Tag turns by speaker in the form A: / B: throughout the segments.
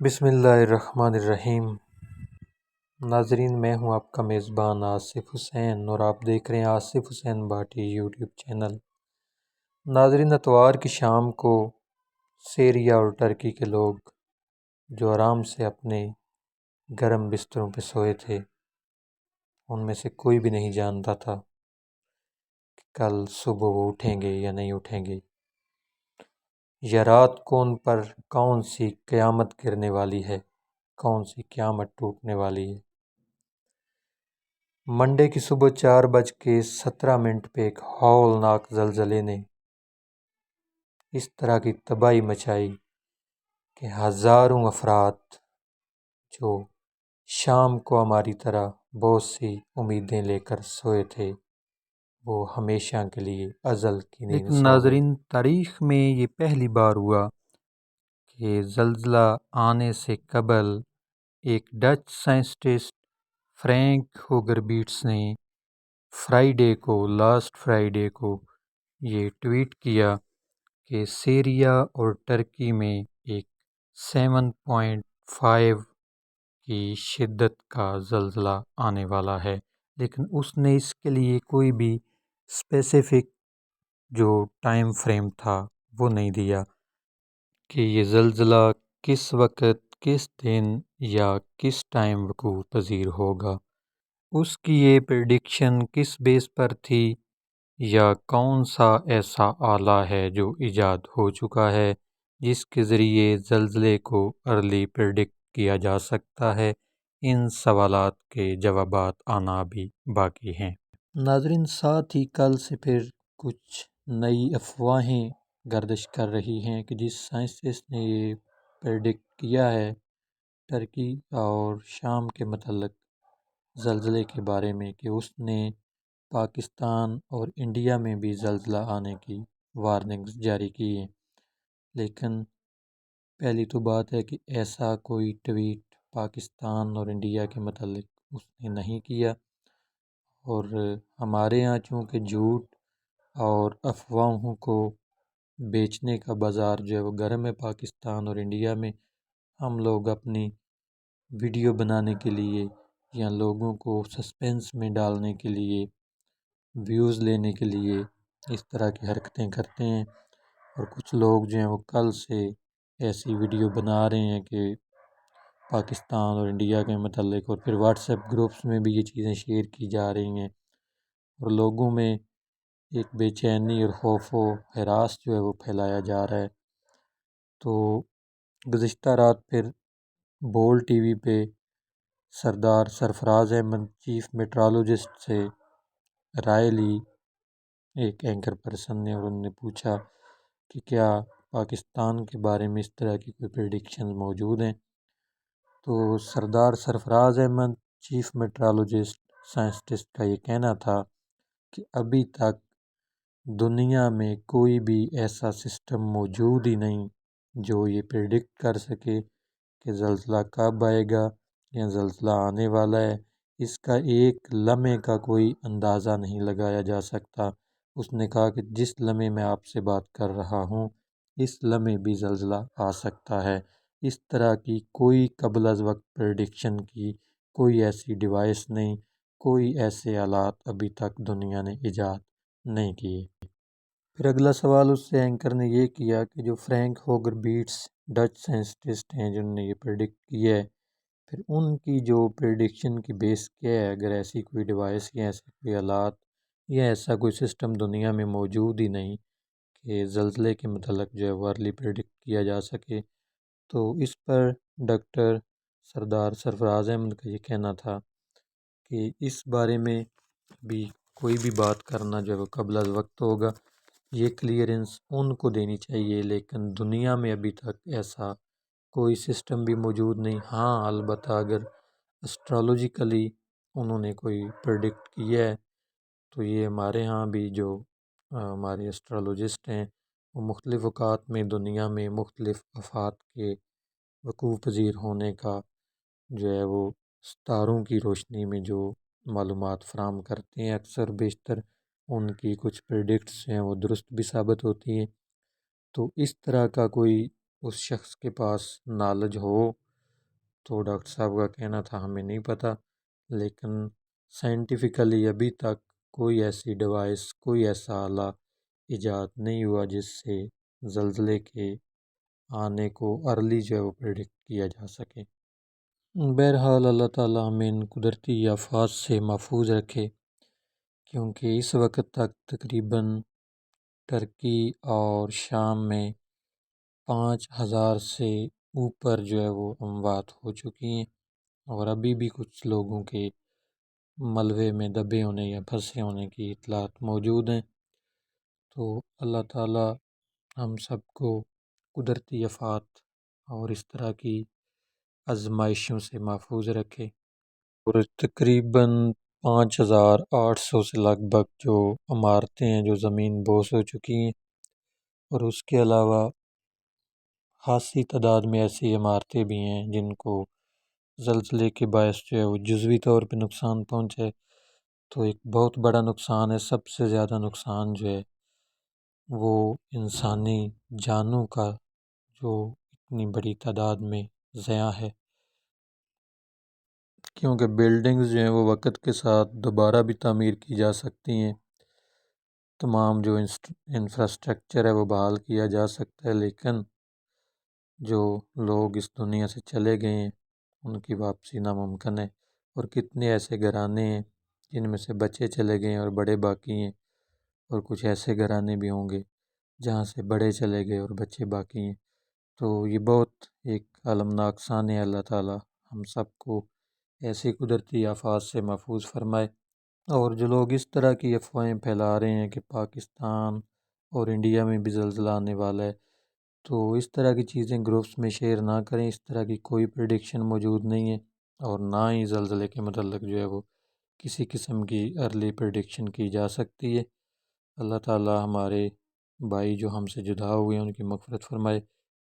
A: بسم اللہ الرحمن الرحیم۔ ناظرین، میں ہوں آپ کا میزبان آصف حسین اور آپ دیکھ رہے ہیں آصف حسین بھاٹی یوٹیوب چینل۔ ناظرین، اتوار کی شام کو سیریا اور ٹرکی کے لوگ جو آرام سے اپنے گرم بستروں پہ سوئے تھے، ان میں سے کوئی بھی نہیں جانتا تھا کہ کل صبح وہ اٹھیں گے یا نہیں اٹھیں گے، یا رات کو ان پر کون سی قیامت گرنے والی ہے، کون سی قیامت ٹوٹنے والی ہے۔ منڈے کی صبح 4:17 پہ ایک ہولناک زلزلے نے اس طرح کی تباہی مچائی کہ ہزاروں افراد جو شام کو ہماری طرح بہت سی امیدیں لے کر سوئے تھے، وہ ہمیشہ کے لیے ازل کی نیند
B: لیکن
A: سو گئے۔
B: ناظرین، تاریخ میں یہ پہلی بار ہوا کہ زلزلہ آنے سے قبل ایک ڈچ سائنسٹسٹ فرینک ہوگر بیٹس نے لاسٹ فرائیڈے کو یہ ٹویٹ کیا کہ سیریا اور ٹرکی میں ایک 7.5 کی شدت کا زلزلہ آنے والا ہے، لیکن اس نے اس کے لیے کوئی بھی اسپیسیفک جو ٹائم فریم تھا وہ نہیں دیا کہ یہ زلزلہ کس وقت، کس دن یا کس ٹائم وقوع پذیر ہوگا۔ اس کی یہ پریڈکشن کس بیس پر تھی، یا کون سا ایسا آلہ ہے جو ایجاد ہو چکا ہے جس کے ذریعے زلزلے کو ارلی پریڈکٹ کیا جا سکتا ہے، ان سوالات کے جوابات آنا بھی باقی ہیں۔
A: ناظرین، ساتھ ہی کل سے پھر کچھ نئی افواہیں گردش کر رہی ہیں کہ جس سائنسسٹ نے یہ پریڈکٹ کیا ہے ٹرکی اور شام کے متعلق زلزلے کے بارے میں، کہ اس نے پاکستان اور انڈیا میں بھی زلزلہ آنے کی وارننگز جاری کی ہیں، لیکن پہلی تو بات ہے کہ ایسا کوئی ٹویٹ پاکستان اور انڈیا کے متعلق اس نے نہیں کیا، اور ہمارے یہاں چونکہ جھوٹ اور افواہوں کو بیچنے کا بازار جو ہے وہ گرم ہے پاکستان اور انڈیا میں، ہم لوگ اپنی ویڈیو بنانے کے لیے یا لوگوں کو سسپینس میں ڈالنے کے لیے، ویوز لینے کے لیے اس طرح کی حرکتیں کرتے ہیں، اور کچھ لوگ جو ہیں وہ کل سے ایسی ویڈیو بنا رہے ہیں کہ پاکستان اور انڈیا کے متعلق، اور پھر واٹس ایپ گروپس میں بھی یہ چیزیں شیئر کی جا رہی ہیں، اور لوگوں میں ایک بے چینی اور خوف و ہراس جو ہے وہ پھیلایا جا رہا ہے۔ تو گزشتہ رات پھر بول ٹی وی پہ سردار سرفراز احمد چیف میٹرالوجسٹ سے رائے لی ایک اینکر پرسن نے، اور انہوں نے پوچھا کہ کیا پاکستان کے بارے میں اس طرح کی کوئی پریڈکشن موجود ہیں، تو سردار سرفراز احمد چیف میٹرالوجسٹ سائنسٹسٹ کا یہ کہنا تھا کہ ابھی تک دنیا میں کوئی بھی ایسا سسٹم موجود ہی نہیں جو یہ پریڈکٹ کر سکے کہ زلزلہ کب آئے گا یا زلزلہ آنے والا ہے۔ اس کا ایک لمحے کا کوئی اندازہ نہیں لگایا جا سکتا۔ اس نے کہا کہ جس لمحے میں آپ سے بات کر رہا ہوں اس لمحے بھی زلزلہ آ سکتا ہے۔ اس طرح کی کوئی قبل از وقت پریڈکشن کی کوئی ایسی ڈیوائس نہیں، کوئی ایسے آلات ابھی تک دنیا نے ایجاد نہیں کیے۔ پھر اگلا سوال اس سے اینکر نے یہ کیا کہ جو فرینک ہوگر بیٹس ڈچ سائنسٹسٹ ہیں جنہوں نے یہ پریڈکٹ کیا ہے، پھر ان کی جو پریڈکشن کی بیس کیا ہے؟ اگر ایسی کوئی ڈیوائس یا ایسے کوئی آلات یا ایسا کوئی سسٹم دنیا میں موجود ہی نہیں کہ زلزلے کے متعلق جو ہے وہ ارلی پریڈکٹ کیا جا سکے، تو اس پر ڈاکٹر سردار سرفراز احمد کا یہ کہنا تھا کہ اس بارے میں بھی کوئی بھی بات کرنا جو ہے وہ قبل از وقت ہوگا، یہ کلیئرنس ان کو دینی چاہیے، لیکن دنیا میں ابھی تک ایسا کوئی سسٹم بھی موجود نہیں۔ ہاں، البتہ اگر اسٹرالوجیکلی انہوں نے کوئی پریڈکٹ کیا ہے تو یہ ہمارے ہاں بھی جو ہمارے اسٹرالوجسٹ ہیں وہ مختلف اوقات میں دنیا میں مختلف آفات کے وقوع پذیر ہونے کا جو ہے وہ ستاروں کی روشنی میں جو معلومات فراہم کرتے ہیں، اکثر بیشتر ان کی کچھ پریڈکٹس ہیں وہ درست بھی ثابت ہوتی ہیں۔ تو اس طرح کا کوئی اس شخص کے پاس نالج ہو تو ڈاکٹر صاحب کا کہنا تھا ہمیں نہیں پتہ، لیکن سائنٹیفکلی ابھی تک کوئی ایسی ڈیوائس، کوئی ایسا آلہ ایجاد نہیں ہوا جس سے زلزلے کے آنے کو ارلی جو ہے وہ پریڈکٹ کیا جا سکے۔ بہرحال اللہ تعالیٰ ہمیں ان قدرتی آفات سے محفوظ رکھے، کیونکہ اس وقت تک تقریباً ترکی اور شام میں 5,000 سے اوپر جو ہے وہ اموات ہو چکی ہیں، اور ابھی بھی کچھ لوگوں کے ملبے میں دبے ہونے یا پھنسے ہونے کی اطلاعات موجود ہیں۔ تو اللہ تعالیٰ ہم سب کو قدرتی آفات اور اس طرح کی آزمائشوں سے محفوظ رکھے۔ اور تقریباً 5,800 سے لگ بھگ جو عمارتیں ہیں جو زمین بوس ہو چکی ہیں، اور اس کے علاوہ خاصی تعداد میں ایسی عمارتیں بھی ہیں جن کو زلزلے کے باعث جو ہے وہ جزوی طور پہ نقصان پہنچا ہے۔ تو ایک بہت بڑا نقصان ہے، سب سے زیادہ نقصان جو ہے وہ انسانی جانوں کا، جو اتنی بڑی تعداد میں ضیاع ہے، کیونکہ بلڈنگز جو ہیں وہ وقت کے ساتھ دوبارہ بھی تعمیر کی جا سکتی ہیں، تمام جو انفراسٹرکچر ہے وہ بحال کیا جا سکتا ہے، لیکن جو لوگ اس دنیا سے چلے گئے ہیں ان کی واپسی ناممکن ہے۔ اور کتنے ایسے گھرانے ہیں جن میں سے بچے چلے گئے ہیں اور بڑے باقی ہیں، اور کچھ ایسے گھرانے بھی ہوں گے جہاں سے بڑے چلے گئے اور بچے باقی ہیں۔ تو یہ بہت ایک المناک شان ہے۔ اللہ تعالیٰ ہم سب کو ایسی قدرتی آفات سے محفوظ فرمائے۔ اور جو لوگ اس طرح کی افواہیں پھیلا رہے ہیں کہ پاکستان اور انڈیا میں بھی زلزلہ آنے والا ہے، تو اس طرح کی چیزیں گروپس میں شیئر نہ کریں۔ اس طرح کی کوئی پریڈکشن موجود نہیں ہے، اور نہ ہی زلزلے کے متعلق جو ہے وہ کسی قسم کی ارلی پریڈکشن کی جا سکتی ہے۔ اللہ تعالیٰ ہمارے بھائی جو ہم سے جدا ہوئے ہیں ان کی مغفرت فرمائے۔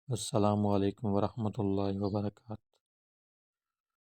A: السلام علیکم ورحمۃ اللہ وبرکاتہ۔